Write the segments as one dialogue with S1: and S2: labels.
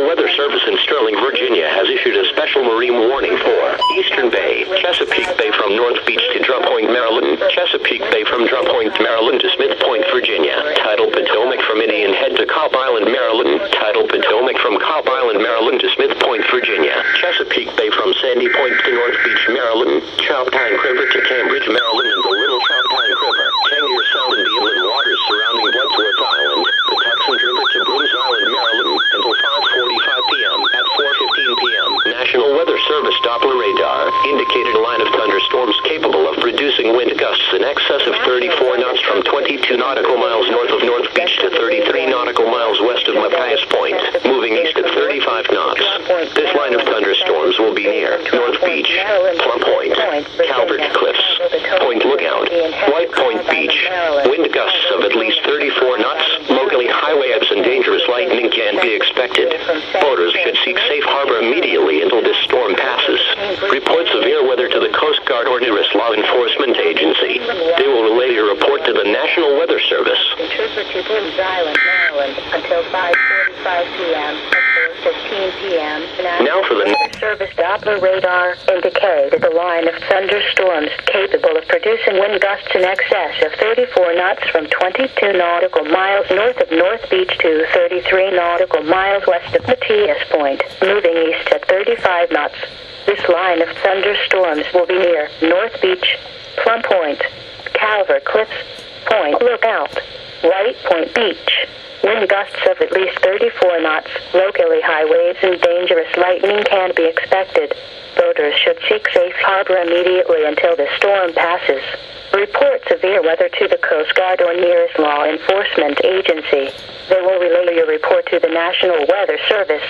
S1: National Weather Service in Sterling, Virginia has issued a special marine warning for Eastern Bay, Chesapeake Bay from North Beach to Drum Point, Maryland, Chesapeake Bay from Drum Point, Maryland to Smith Point, Virginia, Tidal Potomac from Indian Head to Cobb Island, Maryland, Tidal Potomac from Cobb Island, Maryland to Smith Point, Virginia, Chesapeake Bay from Sandy Point to North Beach, Maryland, Choptank River to Cambridge, Maryland, and the Little Choptank River, Tangier Sound and the inland waters surrounding Bloodsworth Island, the Tuxant River to Brooms Island, Maryland, until 5:45 p.m. At 4:15 p.m., National Weather Service Doppler radar indicated a line of thunderstorms capable of producing wind gusts in excess of 34 knots from 22 nautical miles north of North Beach to 33 nautical miles west of Matthias Point, moving east at 35 knots. This line of thunderstorms will be near North Beach, Plum Point, Calvert Cliffs, Point Lookout, White Point Beach. Wind gusts of at least 34 knots, locally high waves and dangerous lightning can be expected. Boaters should seek safe harbor immediately until this storm passes. Report severe weather to the Coast Guard or nearest law enforcement agency. They will relay your report to the National Weather Service.
S2: Trooper to Brooms Island, Maryland, until 5:45 p.m. at 4:15 p.m.
S1: Now for the
S2: Weather Service Doppler radar indicated a line of thunderstorms capable of producing wind gusts in excess of 34 knots from 22 nautical miles north of North Beach to 33 nautical miles west of Matthias Point, moving east at 35 knots. This line of thunderstorms will be near North Beach, Plum Point, Calvert Cliffs, Point Lookout, White Point Beach. Wind gusts of at least 34 knots, locally high waves and dangerous lightning can be expected. Boaters should seek safe harbor immediately until the storm passes. Report severe weather to the Coast Guard or nearest law enforcement agency. They will relay your report to the National Weather Service.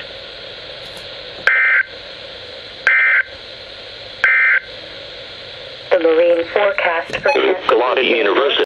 S2: The marine forecast for
S1: Galata University.